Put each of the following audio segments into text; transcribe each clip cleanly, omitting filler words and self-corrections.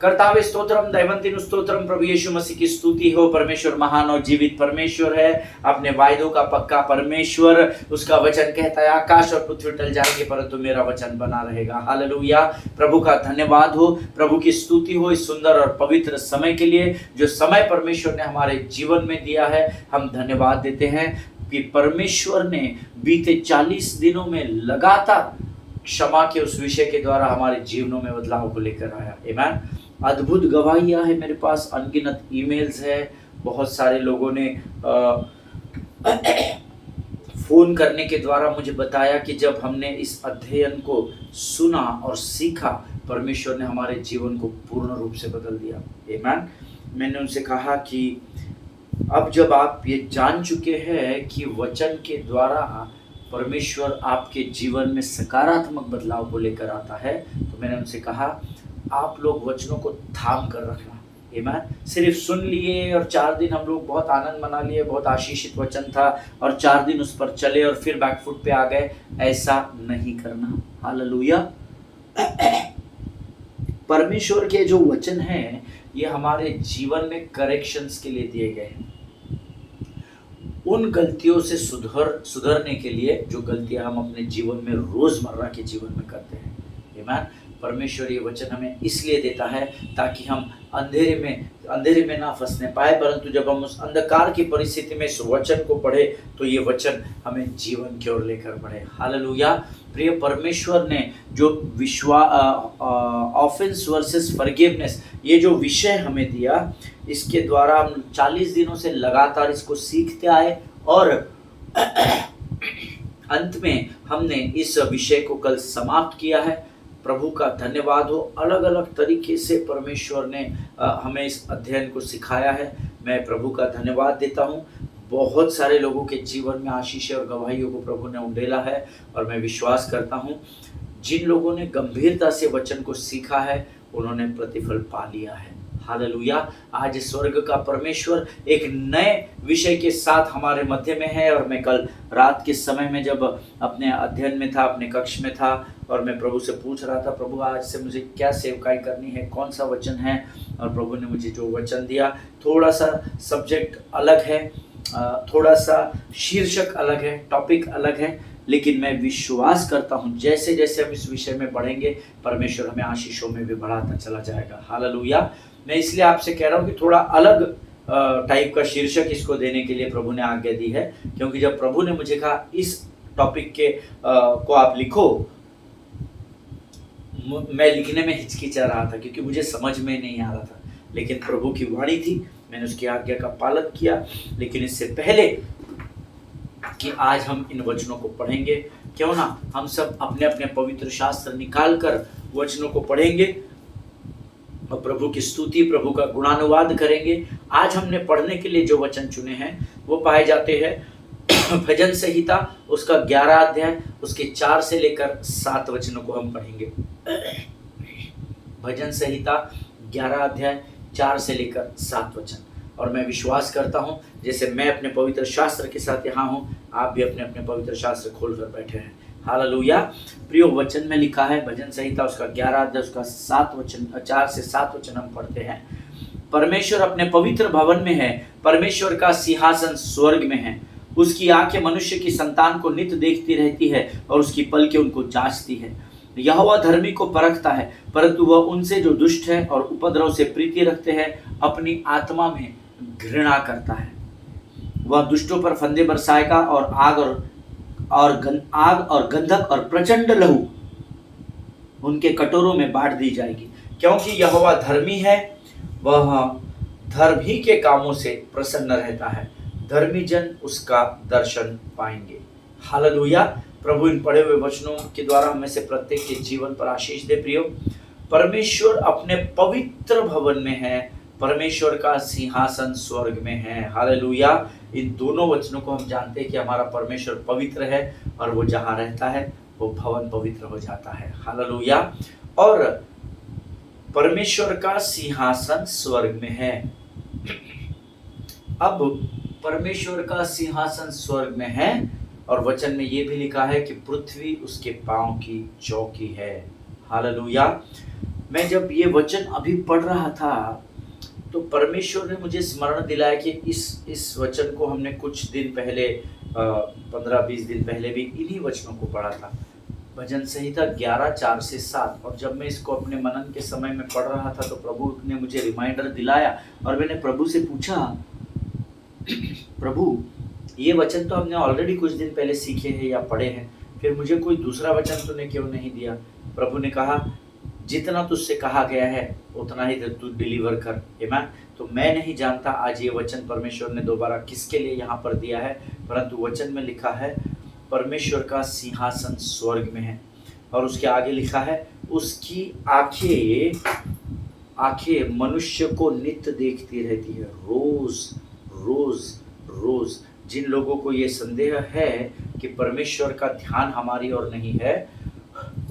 कर्तावे स्तोत्रम, दैवंतिन स्तोत्रम, प्रभु यीशु मसीह की स्तुति हो। परमेश्वर महान और जीवित परमेश्वर है, अपने वायदों का पक्का परमेश्वर। उसका वचन कहता है आकाश और पृथ्वी टल जाएंगे परंतु मेरा वचन बना रहेगा। हालेलुया। प्रभु का धन्यवाद हो, प्रभु की स्तुति हो इस सुंदर और पवित्र समय के लिए, जो समय परमेश्वर ने हमारे जीवन में दिया है। हम धन्यवाद देते हैं कि परमेश्वर ने बीते 40 दिनों में लगातार क्षमा के उस विषय के द्वारा हमारे जीवनों में बदलाव को लेकर आया। आमीन। अद्भुत गवाहियां है मेरे पास, अनगिनत ईमेल्स है। बहुत सारे लोगों ने फोन करने के द्वारा मुझे बताया कि जब हमने इस अध्ययन को सुना और सीखा, परमेश्वर ने हमारे जीवन को पूर्ण रूप से बदल दिया। आमीन। मैंने उनसे कहा कि अब जब आप ये जान चुके हैं कि वचन के द्वारा परमेश्वर आपके जीवन में सकारात्मक बदलाव को लेकर आता है, तो मैंने उनसे कहा आप लोग वचनों को थाम कर रखना। आमीन। सिर्फ सुन लिए और 4 दिन हम लोग बहुत आनंद मना लिए, बहुत आशीषित वचन था और 4 दिन उस पर चले और फिर बैकफुट पे आ गए, ऐसा नहीं करना। हालेलुया। परमेश्वर के जो वचन हैं ये हमारे जीवन में करेक्शंस के लिए दिए गए हैं, उन गलतियों से सुधरने के लिए जो गलतियां हम अपने जीवन में रोजमर्रा के जीवन में करते हैं। आमीन। परमेश्वर ये वचन हमें इसलिए देता है ताकि हम अंधेरे में ना फंसने पाए, परंतु जब हम उस अंधकार की परिस्थिति में इस वचन को पढ़े तो ये वचन हमें जीवन की ओर लेकर बढ़े। हालेलुया। प्रिय, परमेश्वर ने जो ऑफेंस वर्सेस फॉरगिवनेस ये जो विषय हमें दिया, इसके द्वारा हम 40 दिनों से लगातार इसको सीखते आए और अंत में हमने इस विषय को कल समाप्त किया है। प्रभु का धन्यवाद हो। अलग अलग तरीके से परमेश्वर ने हमें इस अध्ययन को सिखाया है। मैं प्रभु का धन्यवाद देता हूँ। बहुत सारे लोगों के जीवन में आशीष और गवाहियों को प्रभु ने उंडेला है और मैं विश्वास करता हूँ जिन लोगों ने गंभीरता से वचन को सीखा है उन्होंने प्रतिफल पा लिया है। हालेलुया। आज स्वर्ग का परमेश्वर एक नए विषय के साथ हमारे मध्य में है और मैं कल रात के समय में जब अपने अध्ययन में था, अपने कक्ष में था और मैं प्रभु से पूछ रहा था, प्रभु आज से मुझे क्या सेवकाई करनी है, कौन सा वचन है, और प्रभु ने मुझे जो वचन दिया, थोड़ा सा सब्जेक्ट अलग है, थोड़ा सा शीर्षक अलग है, टॉपिक अलग है, लेकिन मैं विश्वास करता हूँ जैसे जैसे हम इस विषय में बढ़ेंगे परमेश्वर हमें आशीषों में भी बढ़ाता चला जाएगा। हालेलुया। मैं इसलिए आपसे कह रहा हूँ कि थोड़ा अलग टाइप का शीर्षक इसको देने के लिए प्रभु ने आज्ञा दी है, क्योंकि जब प्रभु ने मुझे कहा इस टॉपिक के को आप लिखो, मैं लिखने में हिचकिचा रहा था क्योंकि मुझे समझ में नहीं आ रहा था, लेकिन प्रभु की वाणी थी, मैंने उसकी आज्ञा का पालन किया। लेकिन इससे पहले कि आज हम इन वचनों को पढ़ेंगे, क्यों ना हम सब अपने अपने पवित्र शास्त्र निकाल कर वचनों को पढ़ेंगे और प्रभु की स्तुति, प्रभु का गुणानुवाद करेंगे। आज हमने पढ़ने के लिए जो वचन चुने हैं वो पाए जाते हैं भजन संहिता उसका 11 अध्याय उसके 4 से लेकर 7 वचनों को हम पढ़ेंगे। भजन संहिता 11 अध्याय 4 से लेकर 7 वचन। और मैं विश्वास करता हूँ जैसे मैं अपने पवित्र शास्त्र के साथ यहाँ हूँ, आप भी अपने अपने पवित्र शास्त्र खोल कर बैठे हैं। हालेलुया। प्रिय, वचन में लिखा है भजन संहिता उसका 11 अध्याय उसका 7 वचन 4 से 7 वचन हम पढ़ते हैं। परमेश्वर अपने पवित्र भवन में है, परमेश्वर का सिंहासन स्वर्ग में है। उसकी आंखें मनुष्य की संतान को नित्य देखती रहती है और उसकी पलकें उनको जांचती है। यहोवा धर्मी को परखता है, परंतु वह उनसे जो दुष्ट है और उपद्रव से प्रीति रखते हैं अपनी आत्मा में घृणा करता है। वह दुष्टों पर फंदे बरसाएगा और आग और गंधक और प्रचंड लहू उनके कटोरों में बांट दी जाएगी। क्योंकि यहोवा धर्मी है, वह धर्मी के कामों से प्रसन्न रहता है, धर्मी जन उसका दर्शन पाएंगे। हालेलुया। प्रभु इन पढ़े हुए वचनों के द्वारा हमें से प्रत्येक के जीवन पर आशीष दे। प्रियो, परमेश्वर अपने पवित्र भवन में है, परमेश्वर का सिंहासन स्वर्ग में है। हालेलुया। इन दोनों वचनों को हम जानते हैं कि हमारा परमेश्वर पवित्र है और वो जहाँ रहता है वो भवन पवित्र हो जाता है। हालेलुया। और परमेश्वर का सिंहासन स्वर्ग में है। अब परमेश्वर का सिंहासन स्वर्ग में है और वचन में ये भी लिखा है कि पृथ्वी उसके पांव की चौकी है। हालेलुया। मैं जब ये वचन अभी पढ़ रहा था तो परमेश्वर ने मुझे स्मरण दिलाया कि इस वचन को हमने कुछ दिन पहले 15-20 दिन पहले भी इन्हीं वचनों को पढ़ा था, भजन संहिता 11:4-7। और जब मैं इसको अपने मनन के समय में पढ़ रहा था तो प्रभु ने मुझे रिमाइंडर दिलाया और मैंने प्रभु से पूछा, प्रभु ये वचन तो हमने ऑलरेडी कुछ दिन पहले सीखे हैं या पढ़े हैं, फिर मुझे कोई दूसरा वचन तूने क्यों नहीं दिया? प्रभु ने कहा, जितना तुझसे कहा गया है उतना ही तू डिलीवर कर। आमीन। तो मैं नहीं जानता आज ये वचन परमेश्वर ने दोबारा किसके लिए यहाँ पर दिया है, परंतु वचन में लिखा है परमेश्वर का सिंहासन स्वर्ग में है, और उसके आगे लिखा है उसकी आंखें मनुष्य को नित्य देखती रहती है, रोज रोज रोज। जिन लोगों को ये संदेह है कि परमेश्वर का ध्यान हमारी ओर नहीं है,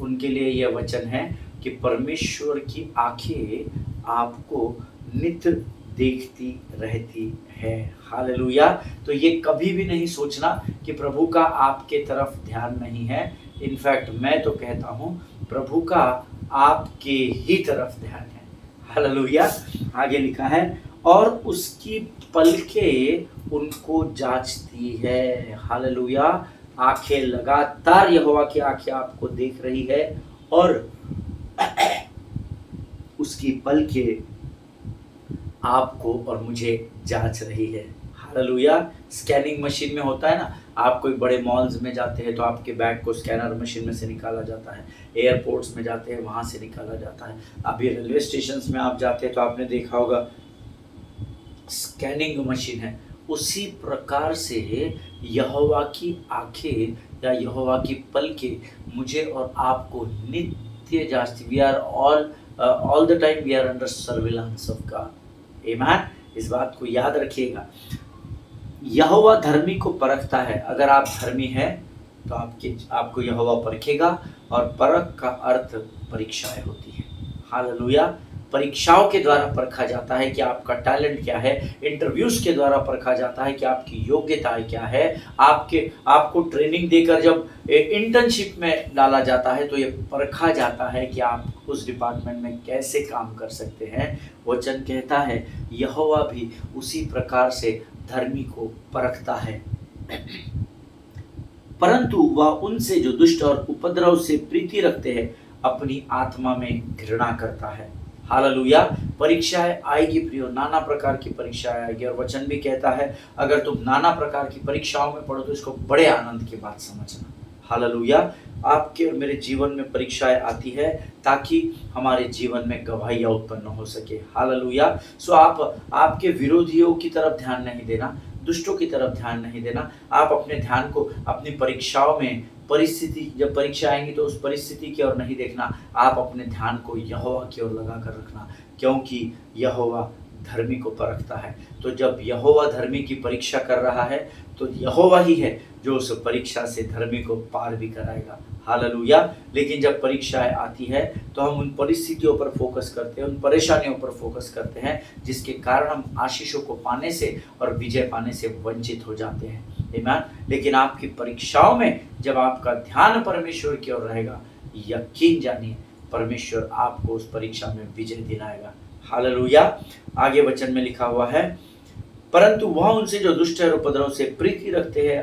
उनके लिए यह वचन है कि परमेश्वर की आंखें आपको नित्य देखती रहती है। हालेलुया। तो ये कभी भी नहीं सोचना कि प्रभु का आपके तरफ ध्यान नहीं है। इनफैक्ट मैं तो कहता हूँ प्रभु का आपके ही तरफ ध्यान है। हालेलुया। आगे लिखा है और उसकी पलकें उनको जांचती है। हालेलुया। आंखें लगातार यहोवा की आंखें आपको देख रही है और उसकी पलकें आपको और मुझे जांच रही है। हालेलुया। स्कैनिंग मशीन में होता है ना, आप कोई बड़े मॉल्स में जाते हैं तो आपके बैग को स्कैनर मशीन में से निकाला जाता है, एयरपोर्ट्स में जाते हैं वहाँ से निकाला जाता है, अभी रेलवे स्टेशन में आप जाते हैं तो आपने देखा होगा स्कैनिंग मशीन है। उसी प्रकार से यहोवा की आंखें या यहोवा की पलकें मुझे और आपको नित्य जांचती। We are all the time we are under surveillance of God. आमीन। इस बात को याद रखिएगा। यहोवा धर्मी को परखता है। अगर आप धर्मी हैं तो आपको यहोवा परखेगा, और परख का अर्थ परीक्षाएं होती है। हालेलुया। परीक्षाओं के द्वारा परखा जाता है कि आपका टैलेंट क्या है, इंटरव्यूज के द्वारा परखा जाता है कि आपकी योग्यताएं क्या है। आपको ट्रेनिंग देकर जब इंटर्नशिप में डाला जाता है तो ये परखा जाता है कि आप उस डिपार्टमेंट में कैसे काम कर सकते हैं। वचन कहता है यहोवा भी उसी प्रकार से धर्मी को परखता है, परंतु वह उनसे जो दुष्ट और उपद्रव से प्रीति रखते हैं अपनी आत्मा में घृणा करता है। हालेलुया। परीक्षाएं आएगी प्रियो, नाना प्रकार की परीक्षाएं आएगी, और वचन भी कहता है अगर तुम नाना प्रकार की परीक्षाओं में पढ़ो तो इसको बड़े आनंद की बात समझना। हालेलुया। आपके और मेरे जीवन में परीक्षाएं आती है ताकि हमारे जीवन में गवाहियां उत्पन्न हो सके। हालेलुया। सो आपके विरोधियों की तरफ ध्यान नहीं देना, दुष्टों की तरफ ध्यान नहीं देना। आप अपने ध्यान को अपनी परीक्षाओं में, परिस्थिति जब परीक्षा आएंगी तो उस परिस्थिति की ओर नहीं देखना, आप अपने ध्यान को यहोवा की ओर लगा कर रखना, क्योंकि यहोवा धर्मी को परखता है। तो जब यहोवा धर्मी की परीक्षा कर रहा है तो यहोवा ही है जो उस परीक्षा से धर्मी को पार भी कराएगा। हालेलुया। लेकिन जब परीक्षाएं आती है तो हम उन परिस्थितियों पर फोकस करते हैं, उन परेशानियों पर फोकस करते हैं, जिसके कारण हम आशीषों को पाने से और विजय पाने से वंचित हो जाते हैं। आमीन। लेकिन आपकी परीक्षाओं में जब आपका ध्यान परमेश्वर की ओर रहेगा, यकीन जानिए परमेश्वर आपको उस परीक्षा में विजय दिलाएगा। हालेलुया। आगे वचन में लिखा हुआ है परंतु वह उनसे जो दुष्ट है और उपद्रव से प्रीति रखते हैं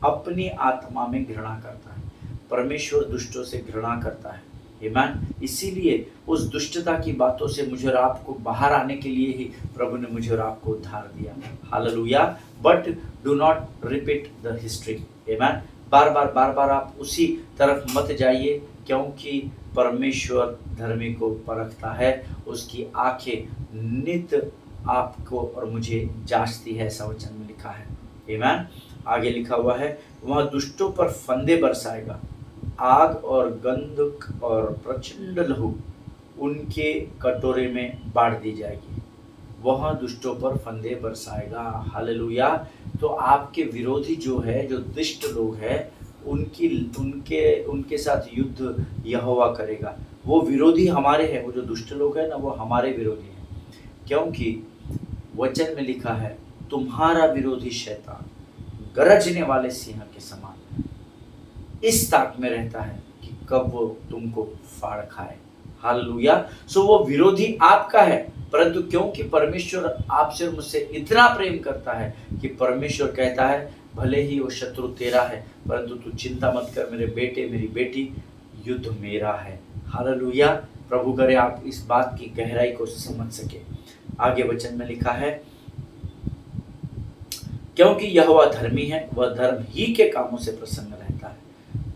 अपनी आत्मा में घृणा करता है। परमेश्वर दुष्टों से घृणा करता है। आमीन। इसीलिए उस दुष्टता की बातों से मुझे और आपको बाहर आने के लिए ही प्रभु ने मुझे और आपको उद्धार दिया। Hallelujah. But do not repeat the history. आमीन। बार बार आप उसी तरफ मत जाइए, क्योंकि परमेश्वर धर्मी को परखता है, उसकी आंखें नित्य आपको और मुझे जांचती है, ऐसा वचन में लिखा है। आमीन। आगे लिखा हुआ है वह दुष्टों पर फंदे बरसाएगा, आग और गंधक और प्रचंड लहू उनके कटोरे में बाढ़ दी जाएगी। वह दुष्टों पर फंदे बरसाएगा। हालेलुया। तो आपके विरोधी जो है, जो दुष्ट लोग हैं, उनके साथ युद्ध यहोवा करेगा। वो विरोधी हमारे हैं, वो जो दुष्ट लोग हैं ना, वो हमारे विरोधी हैं, क्योंकि वचन में लिखा है तुम्हारा विरोधी शैतान गरजने वाले सिंह के समान इस ताक में रहता है कि कब वो तुमको फाड़ खाए। हालेलुया। सो वो विरोधी आपका है, परंतु क्योंकि परमेश्वर आपसे और मुझसे इतना प्रेम करता है कि परमेश्वर कहता है भले ही वो शत्रु तेरा है, परंतु तू चिंता मत कर मेरे बेटे मेरी बेटी, युद्ध मेरा है। हालेलुया। प्रभु करे आप इस बात की गहराई को समझ सके। आगे वचन में लिखा है, क्योंकि यहोवा धर्मी है, वह धर्म ही के कामों से प्रसन्न रहता है,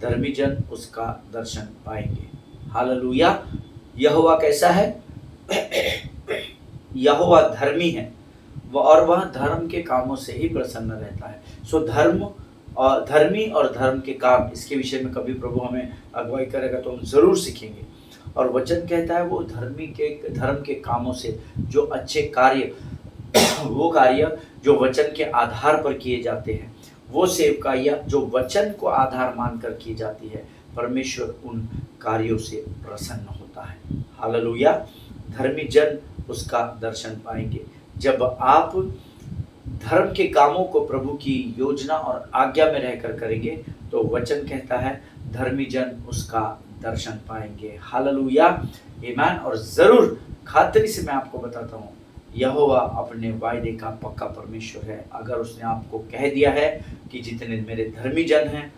धर्मी जन उसका दर्शन पाएंगे। हालेलुया। यहोवा कैसा है? यहोवा धर्मी है और वह धर्म के कामों से ही प्रसन्न रहता है। सो धर्म और धर्मी और धर्म के काम, इसके विषय में कभी प्रभु हमें अगुवाई करेगा तो हम जरूर सीखेंगे। और वचन कहता है वो धर्म के कामों से जो अच्छे कार्य, वो कार्य जो वचन के आधार पर किए जाते हैं, वो सेवकाइयाँ जो वचन को आधार मानकर की जाती है, परमेश्वर उन कार्यों से प्रसन्न होता है। हालेलुया। धर्मी जन उसका दर्शन पाएंगे। जब आप धर्म के कामों को प्रभु की योजना और आज्ञा में रहकर करेंगे तो वचन कहता है धर्मी जन उसका दर्शन पाएंगे। हालेलुया, आमीन। और जरूर खातरी से मैं आपको बताता हूँ, यहोवा अपने वायदे का पक्का परमेश्वर है। अगर उसने आपको कह दिया है कि जितने मेरे धर्मी जन हैं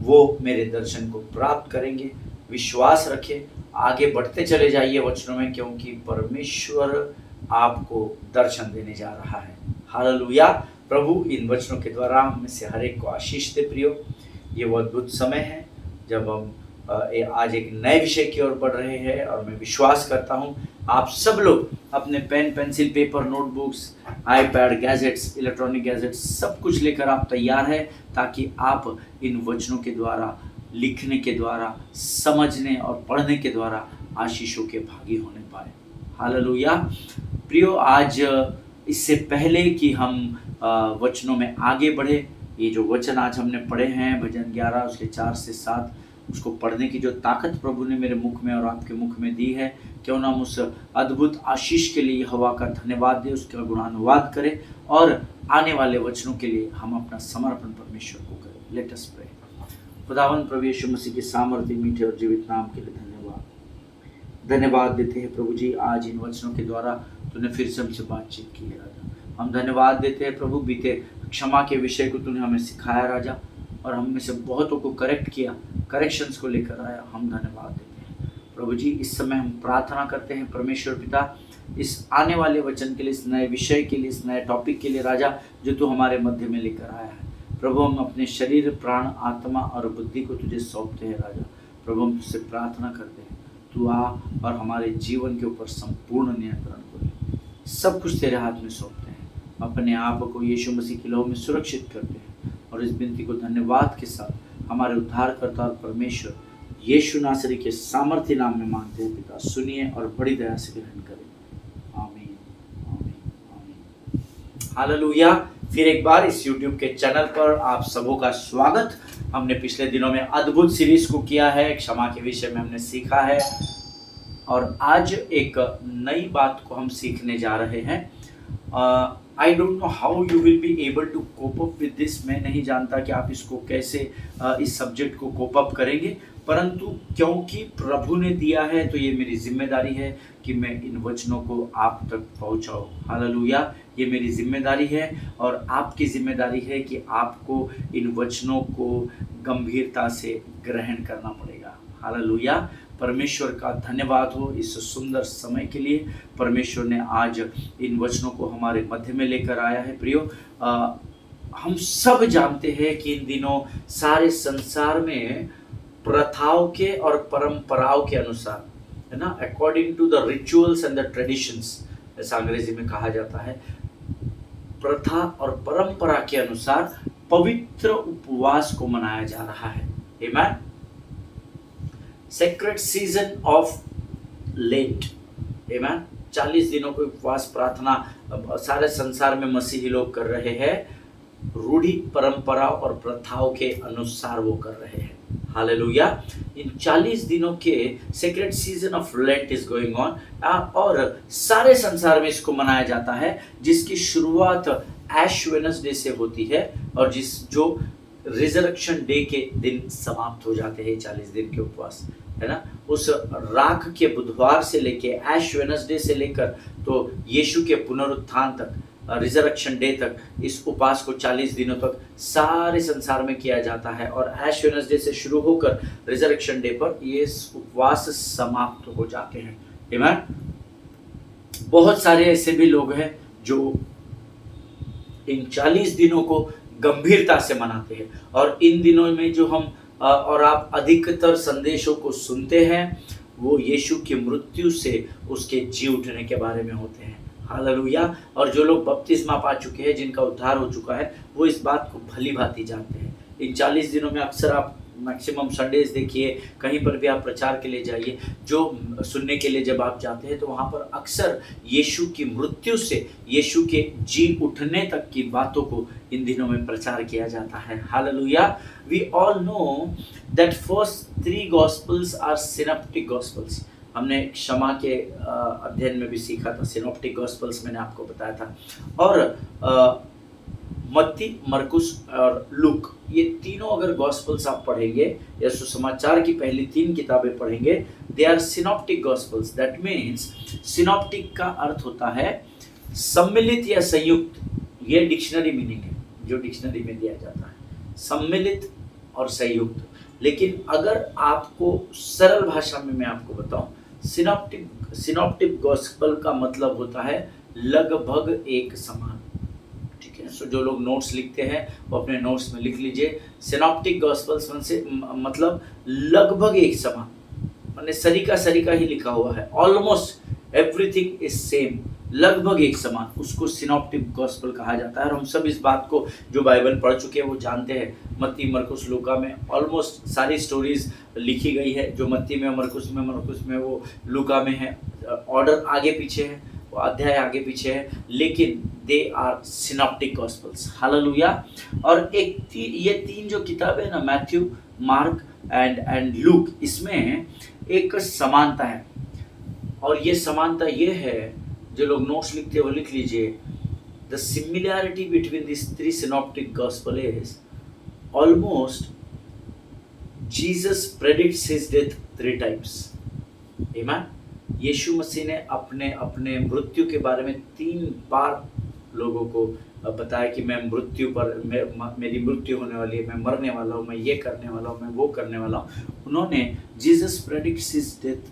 वो मेरे दर्शन को प्राप्त करेंगे, विश्वास रखें, आगे बढ़ते चले जाइए वचनों में, क्योंकि परमेश्वर आपको दर्शन देने जा रहा है। हालेलुया। प्रभु इन वचनों के द्वारा हम में से हर एक को आशीष दे। प्रियो, ये वो अद्भुत समय है जब हम आज एक नए विषय की ओर बढ़ रहे हैं, और मैं विश्वास करता हूँ आप सब लोग अपने pen pencil paper notebooks iPad gadgets electronic gadgets सब कुछ लेकर आप तैयार हैं, ताकि आप इन वचनों के द्वारा, लिखने के द्वारा, समझने और पढ़ने के द्वारा आशीषों के भागी होने पाए। हालेलुया। प्रियो, आज इससे पहले कि हम वचनों में आगे बढ़े, ये जो वचन आज हमने पढ़े हैं भजन 11 उसके 4 से 7, उसको पढ़ने की जो ताकत प्रभु ने मेरे मुख में और आपके मुख में दी है, क्यों ना हम उस अद्भुत आशीष के लिए हवा का धन्यवाद दें, उसका गुणानुवाद करें और आने वाले वचनों के लिए हम अपना समर्पण परमेश्वर को करें। Let us pray. खुदावंद प्रभु यीशु मसीह के सामर्थ्य मीठे और जीवित नाम के लिए धन्यवाद देते हैं प्रभु जी। आज इन वचनों के द्वारा तूने फिर से हमसे बातचीत की है राजा। हम धन्यवाद देते हैं प्रभु, बीते क्षमा के विषय को तूने हमें सिखाया राजा, और हम में से बहुतों को करेक्ट किया, करेक्शंस को लेकर आया। हम धन्यवाद देते हैं प्रभु जी। इस समय हम प्रार्थना करते हैं परमेश्वर पिता, इस आने वाले वचन के लिए, इस नए विषय के लिए, इस नए टॉपिक के लिए राजा, जो तू हमारे मध्य में लेकर आया है प्रभु। हम अपने शरीर, प्राण, आत्मा और बुद्धि को तुझे सौंपते हैं राजा। प्रभु हम तुझसे प्रार्थना करते हैं, तू आ और हमारे जीवन के ऊपर संपूर्ण नियंत्रण को ले। सब कुछ तेरे हाथ में सौंपते हैं, अपने आप को यीशु मसीह के लहू में सुरक्षित करते हैं, और इस विनती को धन्यवाद के साथ हमारे उद्धारकर्ता और परमेश्वर यीशु नासरी के सामर्थ्य नाम में मांगते हैं पिता। सुनिए और बड़ी दया से ग्रहण करें। आमीन, आमीन, आमीन। हालेलुया। फिर एक बार इस YouTube के चैनल पर आप सबों का स्वागत। हमने पिछले दिनों में अद्भुत सीरीज को किया है, क्षमा के विषय में हमने सीखा है, और आज एक नई बात को हम सीखने जा रहे हैं। I don't know how you will be able to cope up with this. मैं नहीं जानता कि आप इसको कैसे इस सब्जेक्ट को कोप अप करेंगे, परंतु क्योंकि प्रभु ने दिया है तो ये मेरी जिम्मेदारी है कि मैं इन वचनों को आप तक पहुंचाऊं। हालेलुया। ये मेरी जिम्मेदारी है, और आपकी जिम्मेदारी है कि आपको इन वचनों को गंभीरता से ग्रहण करना पड़ेगा। हालेलुया। परमेश्वर का धन्यवाद हो इस सुंदर समय के लिए। परमेश्वर ने आज इन वचनों को हमारे मध्य में लेकर आया है। प्रियो, हम सब जानते हैं कि इन दिनों सारे संसार में प्रथाओं के और परंपराओं के अनुसार, है ना, according to the rituals and the traditions, ऐसा अंग्रेजी में कहा जाता है, प्रथा और परंपरा के अनुसार पवित्र उपवास को मनाया जा रहा है। आमीन। Sacred season of lent. आमीन। 40 दिनों को उपवास प्रार्थना सारे संसार में मसीही लोग कर रहे हैं, रूढ़ी परंपरा और प्रथाओं के अनुसार वो कर रहे हैं। हालेलुया। इन 40 दिनों के sacred season of lent is going on, और सारे संसार में इसको मनाया जाता है, जिसकी शुरुआत ऐश वेडनेसडे से होती है, और जो रिजरेक्शन डे के दिन समाप्त हो जाते हैं 40 दिन के उपवास, है ना। उस राख के बुधवार से लेके ऐश वेडनेसडे से लेकर तो यीशु के पुनरुत्थान तक, रिजरेक्शन डे तक, इस उपवास को 40 दिनों तक सारे संसार में किया जाता है। और ऐश वेडनेसडे से शुरू होकर रिजरेक्शन डे पर ये उपवास समाप्त हो जाते हैं। आमीन। बहुत सारे ऐसे भी लोग हैं जो इन 40 दिनों को गंभीरता से मनाते हैं, और इन दिनों में जो हम और आप अधिकतर संदेशों को सुनते हैं वो यीशु की मृत्यु से उसके जी उठने के बारे में होते हैं। हालेलुया। और जो लोग बपतिस्मा पा चुके हैं, जिनका उद्धार हो चुका है, वो इस बात को भली भांति जानते हैं। इन 40 दिनों में अक्सर आप मैक्सिमम संडेज देखिए, कहीं पर भी आप प्रचार के लिए जाइए, जो सुनने के लिए जब आप जाते हैं तो वहाँ पर अक्सर यीशु की मृत्यु से यीशु के जी उठने तक की बातों को इन दिनों में प्रचार किया जाता है। Hallelujah. We all know that first 3 gospels are synoptic gospels. हमने क्षमा के अध्ययन में भी सीखा था, सिनॉप्टिक गॉस्पेल्स मैंने आपको बताया था। और मत्ती, मरकुस और लूक, ये तीनों अगर गॉस्पेल्स आप पढ़ेंगे या सुसमाचार की पहली 3 किताबें पढ़ेंगे, they are synoptic gospels. That means synoptic का अर्थ होता है सम्मिलित या संयुक्त। ये डिक्शनरी मीनिंग है जो डिक्शनरी में दिया जाता है, सम्मिलित और संयुक्त। लेकिन अगर आपको सरल भाषा में मैं आपको बताऊं, सिनॉप्टिक गॉस्पेल का मतलब होता है लगभग एक समान। ठीक है, सो जो लोग नोट्स लिखते हैं वो अपने नोट्स में लिख लीजिए, सिनॉप्टिक गॉस्पेल्स में से मतलब लगभग एक समान, माने सरीका ही लिखा हुआ है, ऑलमोस्ट एवरीथिंग इज सेम, लगभग एक समान, उसको सिनॉप्टिक गॉस्पेल कहा जाता है। और हम सब इस बात को जो बाइबल पढ़ चुके हैं वो जानते हैं। मत्ती, मरकुस, लूका में ऑलमोस्ट सारी स्टोरीज लिखी गई है, जो मत्ती में, मरकुस में, वो लूका में है। ऑर्डर आगे पीछे है, वो अध्याय आगे पीछे है, लेकिन they are synoptic gospels. Hallelujah. और ये 3 जो किताबें हैं ना, मैथ्यू, मार्क एंड लूक, इसमें एक समानता है। और ये समानता ये है, जो लोग नोट्स लिखते हैं वो लिख लीजिए, the similarity between this 3 synoptic gospel is almost Jesus predicts his death 3 times. Amen. Yeshu मसीह ने अपने मृत्यु के बारे में 3 बार लोगों को बताया कि मैं मृत्यु पर, मेरी मृत्यु होने वाली है, मैं मरने वाला हूँ, मैं ये करने वाला हूँ, मैं वो करने वाला हूँ। उन्होंने Jesus predicts his death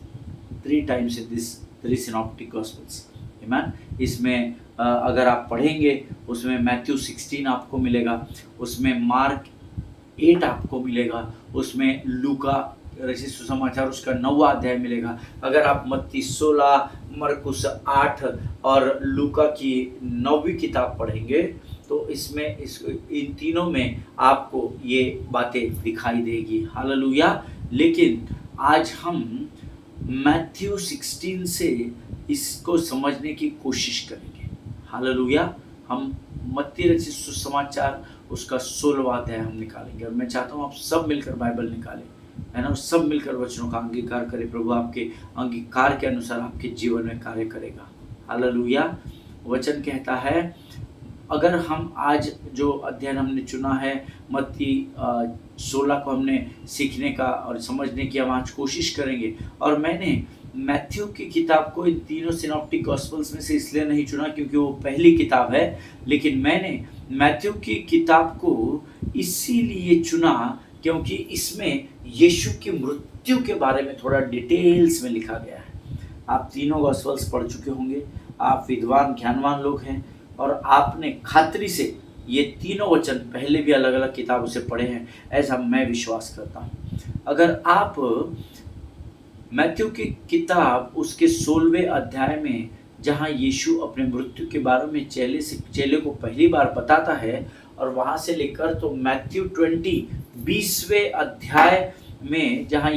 3 times in this 3 synoptic gospels. Amen. इसमें अगर आप पढ़ेंगे, उसमें मैथ्यू 16 आपको मिलेगा, उसमें मार्क 8 आपको मिलेगा, उसमें लूका रचित सुसमाचार उसका 9वां अध्याय मिलेगा। अगर आप मत्ती 16, मरकुस 8 और लूका की 9वीं किताब पढ़ेंगे तो इसमें इन तीनों में आपको ये बातें दिखाई देगी। हालेलुया। लेकिन आज हम मैथ्यू 16 से इसको समझने की कोशिश करेंगे। हालेलुया। हम मत्ती रचित सुसमाचार उसका 16वां अध्याय हम निकालेंगे, और मैं चाहता हूँ आप सब मिलकर बाइबल निकालें, है ना, सब मिलकर वचनों का अंगीकार करें। प्रभु आपके अंगीकार के अनुसार आपके जीवन में कार्य करेगा। हालेलुया। वचन कहता है, अगर हम आज जो अध्ययन हमने चुना है मत्ती 16 को हमने सीखने का और समझने की हम आज कोशिश करेंगे। और मैंने मैथ्यू की किताब को इन तीनों सिनॉप्टिक गॉस्पेल्स में से इसलिए नहीं चुना क्योंकि वो पहली किताब है, लेकिन मैंने मैथ्यू की किताब को इसीलिए चुना क्योंकि इसमें यीशु की मृत्यु के बारे में थोड़ा डिटेल्स में लिखा गया है। आप तीनों गॉस्पेल्स पढ़ चुके होंगे, आप विद्वान ज्ञानवान लोग हैं, और आपने खातरी से ये तीनों वचन पहले भी अलग अलग किताबों से पढ़े हैं, ऐसा मैं विश्वास करता हूँ। अगर आप मैथ्यू की किताब उसके 16वें अध्याय में, जहाँ यीशु अपने मृत्यु के बारे में चेले को पहली बार बताता है, और वहाँ से लेकर तो मैथ्यू 20वें अध्याय में जहाँ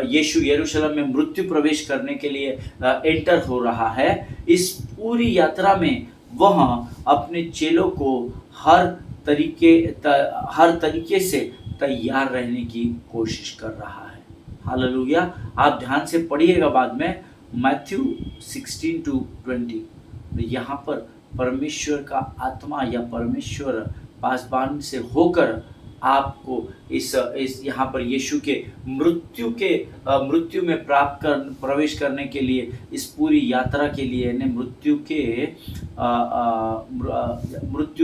यीशु यरूशलेम में मृत्यु प्रवेश करने के लिए एंटर हो रहा है, इस पूरी यात्रा में वह अपने चेलों को हर तरीके से तैयार रहने की कोशिश कर रहा है। हालेलुया। आप ध्यान से पढ़िएगा बाद में मैथ्यू 16-20। यहाँ पर परमेश्वर का आत्मा या परमेश्वर पासबान से होकर आपको इस यहाँ पर यीशु के मृत्यु में प्रवेश करने के लिए, इस पूरी यात्रा के लिए, यानी मृत्यु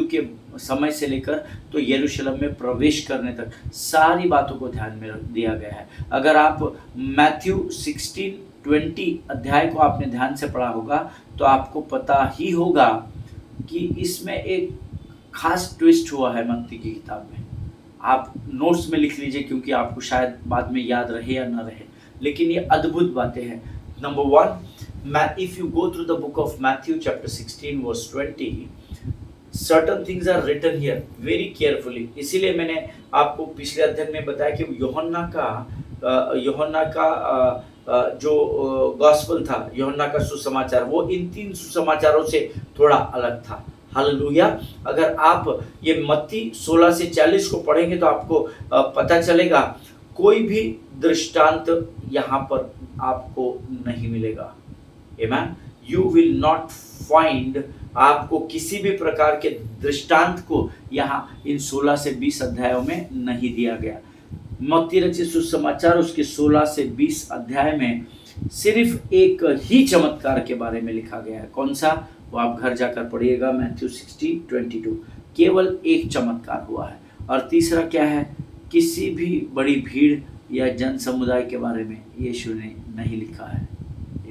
के समय से लेकर तो यरूशलेम में प्रवेश करने तक सारी बातों को ध्यान में रख दिया गया है। अगर आप मैथ्यू 16-20 अध्याय को आपने ध्यान से पढ़ा होगा तो आपको पता ही होगा कि इसमें एक खास ट्विस्ट हुआ है मत्ती की किताब में। आप नोट्स में लिख लीजिए क्योंकि आपको शायद बाद में याद रहे या ना रहे, लेकिन ये अद्भुत बातें हैं। Number 1, if you go through the book of Matthew chapter 16 verse 20, certain things are written here very carefully। इसीलिए मैंने आपको पिछले अध्ययन में बताया कि यूहन्ना का जो गॉस्पेल था, यूहन्ना का सुसमाचार, वो इन 3 सुसमाचारों से थोड़ा अलग था। हालेलुया। अगर आप ये मत्ती 16 से 40 को पढ़ेंगे तो आपको पता चलेगा कोई भी दृष्टांत यहाँ पर आपको नहीं मिलेगा। आमेन। यू विल नॉट फाइंड, आपको किसी भी प्रकार के दृष्टांत को यहाँ इन 16 से 20 अध्यायों में नहीं दिया गया। मत्ती रचित सुसमाचार उसके 16 से 20 अध्याय में सिर्फ एक ही चमत्कार के बारे में लिखा गया है। कौन सा? वो आप घर जाकर पढ़िएगा, मैथ्यू 16:22। केवल एक चमत्कार हुआ है। और तीसरा क्या है? किसी भी बड़ी भीड़ या जन समुदाय के बारे में यीशु ने नहीं लिखा है।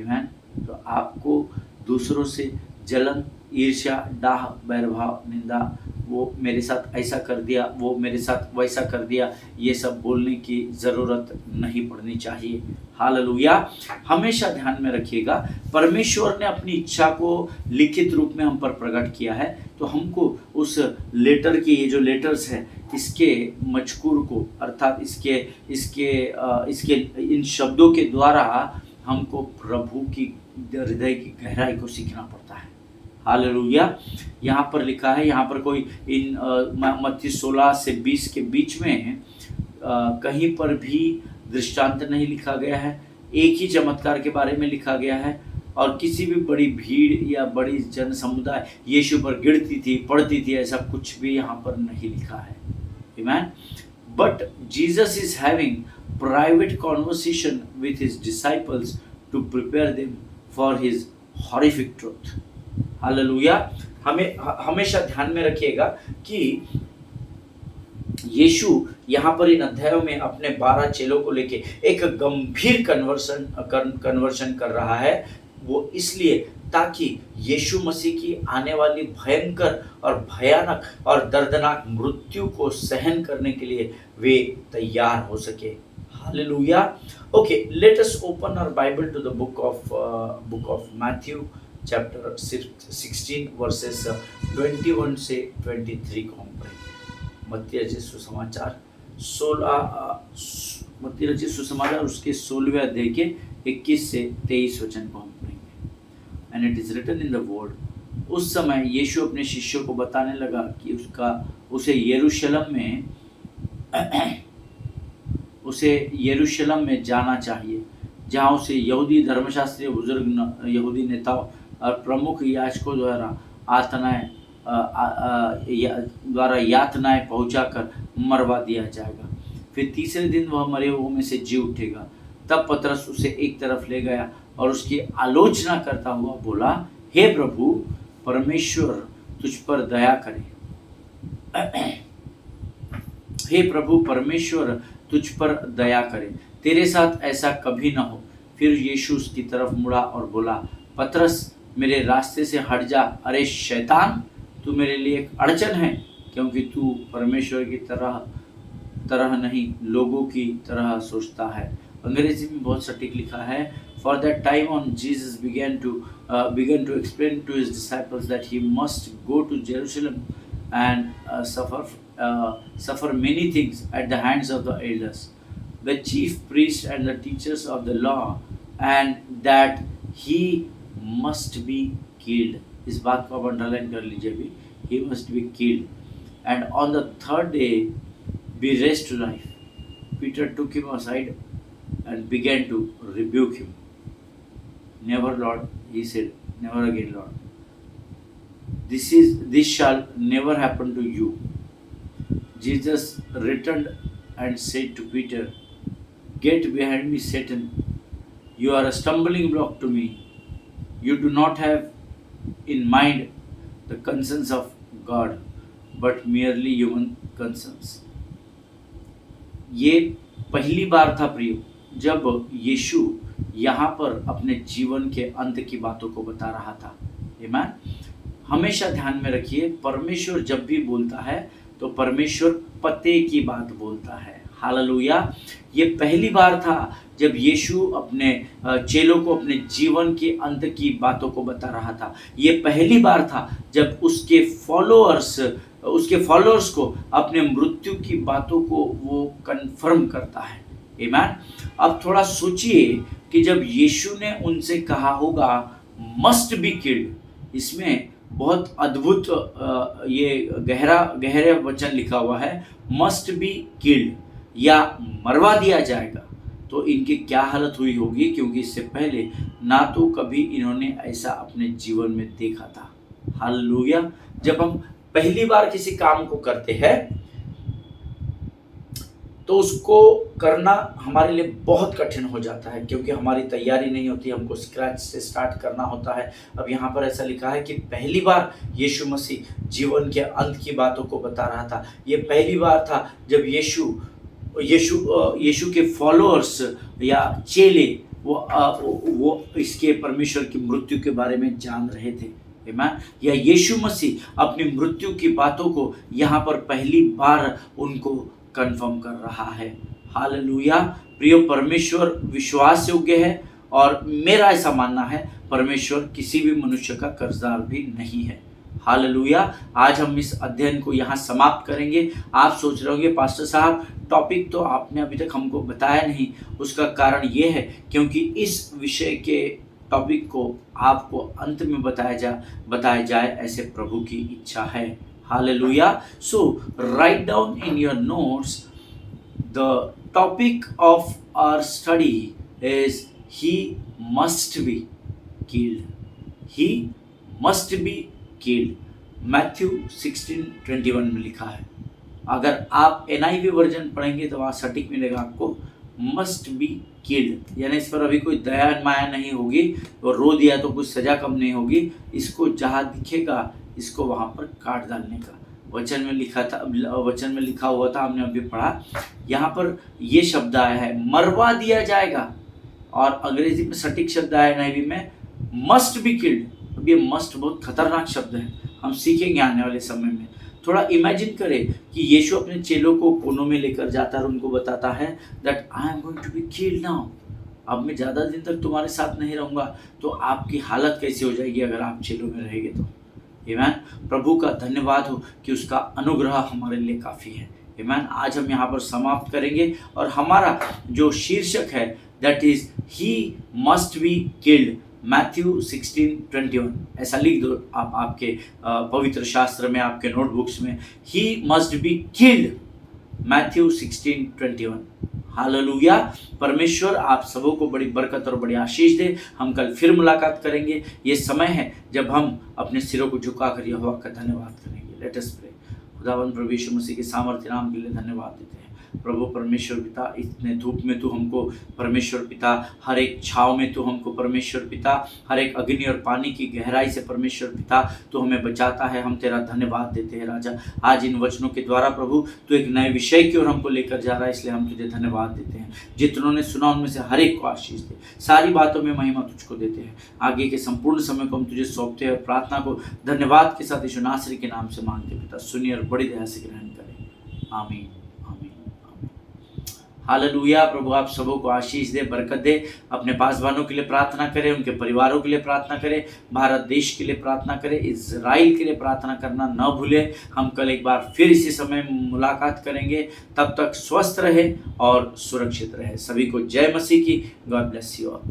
आमीन। तो आपको दूसरों से जलन, ईर्ष्या, डाह, बैरभाव, निंदा, वो मेरे साथ ऐसा कर दिया, वो मेरे साथ वैसा कर दिया, ये सब बोलने की ज़रूरत नहीं पड़नी चाहिए। हालेलुया। हमेशा ध्यान में रखिएगा, परमेश्वर ने अपनी इच्छा को लिखित रूप में हम पर प्रकट किया है, तो हमको उस लेटर के, ये जो लेटर्स है, इसके मजकूर को, अर्थात इसके इन शब्दों के द्वारा हमको प्रभु की हृदय की गहराई को सीखना पड़ता है। हालेलुया। यहाँ पर लिखा है, यहाँ पर कोई इन मत्ती 16 से 20 के बीच में कहीं पर भी दृष्टांत नहीं लिखा गया है। एक ही चमत्कार के बारे में लिखा गया है और किसी भी बड़ी भीड़ या बड़ी जन समुदाय यीशु पर गिरती थी, पढ़ती थी, ऐसा कुछ भी यहाँ पर नहीं लिखा है। Amen. But Jesus is having private conversation with his disciples to prepare them for his horrific truth. Hallelujah. हमें हमेशा ध्यान में रखिएगा कि यीशु यहाँ पर इन अध्यायों में अपने 12 चेलों को लेके एक गंभीर कन्वर्शन कर रहा है। वो इसलिए ताकि यीशु मसीह की आने वाली भयंकर और भयानक और दर्दनाक मृत्यु को सहन करने के लिए वे तैयार हो सके। Hallelujah. Okay, let us open our Bible to the book of Matthew chapter 16 verses 21 से 23 को हम पढ़ेंगे। मत्ती रचित सुसमाचार 16 मत्ती रचित सुसमाचार उसके 16वें अध्याय के 21 से 23 वचन को हम पढ़ेंगे। And it is written in the word, उस समय यीशु अपने शिष्यों को बताने लगा कि उसे यरूशलेम में जाना चाहिए, जहाँ उसे यहूदी धर्मशास्त्री, बुजुर्ग यहूदी नेताओं और प्रमुख याजकों द्वारा यातनाएं पहुंचाकर मरवा दिया जाएगा। फिर तीसरे दिन वह मरे हुओं में से जी उठेगा। तब पतरस उसे एक तरफ ले गया और उसकी आलोचना करता हुआ बोला, हे प्रभु, परमेश्वर तुझ पर दया करे। हे प्रभु, परमेश्वर तुझ पर दया करे, तेरे साथ ऐसा कभी न हो। फिर यीशु उसकी तरफ मुड़ा और बोला, पतरस, मेरे रास्ते से हट जा। अरे शैतान, तू मेरे लिए एक अड़चन है, क्योंकि तू परमेश्वर की तरह नहीं, लोगों की तरह सोचता है। अंग्रेजी में बहुत सटीक लिखा है, for that time on Jesus began to explain to his disciples that he must go to Jerusalem and suffer many things at the hands of the elders, the chief priests and the teachers of the law, and that he must be killed। इस बात को आप underline कर लीजिए भी, he must be killed and on the third day be raised to life। Peter took him aside and began to rebuke him। Never, Lord, he said, never again, Lord, this shall never happen to you। Jesus returned and said to Peter, "Get behind me, Satan. You are a stumbling block to me. You do not have in mind the concerns of God, but merely human concerns." ये पहली बार था प्रियो, जब यीशु यहाँ पर अपने जीवन के अंत की बातों को बता रहा था। आमीन। हमेशा ध्यान में रखिए, परमेश्वर जब भी बोलता है तो परमेश्वर पते की बात बोलता है। हालेलुया। ये पहली बार था जब यीशु अपने चेलों को अपने जीवन के अंत की बातों को बता रहा था। ये पहली बार था जब उसके फॉलोअर्स को अपने मृत्यु की बातों को वो कन्फर्म करता है। आमीन। अब थोड़ा सोचिए कि जब यीशु ने उनसे कहा होगा मस्ट बी किल्ड, इसमें बहुत अद्भुत ये गहरे वचन लिखा हुआ है, मस्ट बी किल्ड या मरवा दिया जाएगा। तो इनकी क्या हालत हुई होगी, क्योंकि इससे पहले ना तो कभी इन्होंने ऐसा अपने जीवन में देखा था। हालेलुया। जब हम पहली बार किसी काम को करते हैं तो उसको करना हमारे लिए बहुत कठिन हो जाता है, क्योंकि हमारी तैयारी नहीं होती, हमको स्क्रैच से स्टार्ट करना होता है। अब यहाँ पर ऐसा लिखा है कि पहली बार यीशु मसीह जीवन के अंत की बातों को बता रहा था। ये पहली बार था जब यीशु के फॉलोअर्स या चेले वो इसके परमेश्वर की मृत्यु के बारे में जान रहे थे। आमीन। या यीशु मसीह अपनी मृत्यु की बातों को यहाँ पर पहली बार उनको कन्फर्म कर रहा है। हालेलुया। प्रिय, परमेश्वर विश्वास योग्य है और मेरा ऐसा मानना है परमेश्वर किसी भी मनुष्य का कर्जदार भी नहीं है। हालेलुया। आज हम इस अध्ययन को यहाँ समाप्त करेंगे। आप सोच रहे होंगे पास्टर साहब टॉपिक तो आपने अभी तक हमको बताया नहीं। उसका कारण ये है क्योंकि इस विषय के टॉपिक को आपको अंत में बताया जाए ऐसे प्रभु की इच्छा है। Hallelujah. So write down in your notes the topic of our study is he must be killed. He must be killed. Matthew 16:21 में लिखा है। अगर आप NIV वर्जन पढ़ेंगे तो वहाँ सटीक मिलेगा आपको मस्ट बी किल्ड, यानी इस पर अभी कोई दया माया नहीं होगी और रो दिया तो कुछ सजा कम नहीं होगी। इसको जहाँ दिखेगा इसको वहाँ पर काट डालने का वचन में लिखा हुआ था, हमने अभी पढ़ा। यहाँ पर ये शब्द आया है मरवा दिया जाएगा, और अंग्रेजी में सटीक शब्द आया NIV में मस्ट बी किल्ड। अब ये मस्ट बहुत खतरनाक शब्द है, हम सीखेंगे आने वाले समय में। थोड़ा इमेजिन करें कि यीशु अपने चेलों को कोनों में लेकर जाता है और उनको बताता है that I am going to be killed now. अब मैं ज़्यादा दिन तक तुम्हारे साथ नहीं रहूँगा, तो आपकी हालत कैसी हो जाएगी अगर आप चेलों में रहेंगे तो। आमीन। प्रभु का धन्यवाद हो कि उसका अनुग्रह हमारे लिए काफ़ी है। आमीन। आज हम यहाँ पर समाप्त करेंगे और हमारा जो शीर्षक है that is he must be killed, Matthew 16:21। ऐसा लिख दो आप आपके पवित्र शास्त्र में, आपके नोटबुक्स में, he must be killed, Matthew 16:21। Hallelujah. परमेश्वर आप सबों को बड़ी बरकत और बड़ी आशीष दे। हम कल फिर मुलाकात करेंगे। ये समय है जब हम अपने सिरों को झुकाकर यहोवा का धन्यवाद करेंगे। Let us pray. खुदावंद प्रभु यीशु मसीह के सामर्थ्य नाम के लिए धन्यवाद देते हैं। प्रभु परमेश्वर पिता, इतने धूप में तू हमको परमेश्वर पिता, हर एक छाव में तू हमको परमेश्वर पिता, हर एक अग्नि और पानी की गहराई से परमेश्वर पिता तू हमें बचाता है। हम तेरा धन्यवाद देते हैं राजा। आज इन वचनों के द्वारा प्रभु तू एक नए विषय की ओर हमको लेकर जा रहा है, इसलिए हम तुझे धन्यवाद देते हैं। जितनों ने सुना उनमें से हर एक को आशीष दे। सारी बातों में महिमा तुझको देते हैं। आगे के संपूर्ण समय को हम तुझे सौंपते हैं। प्रार्थना को धन्यवाद के साथ यीशु नासरी के नाम से मांगते पिता, सुनिए और बड़ी दया से ग्रहण करें। आमीन। हालेलुया। प्रभु आप सबों को आशीष दे, बरकत दे। अपने पासवानों के लिए प्रार्थना करें, उनके परिवारों के लिए प्रार्थना करें, भारत देश के लिए प्रार्थना करें, इज़राइल के लिए प्रार्थना करना न भूलें। हम कल एक बार फिर इसी समय मुलाकात करेंगे। तब तक स्वस्थ रहे और सुरक्षित रहे। सभी को जय मसीह की। God bless you all.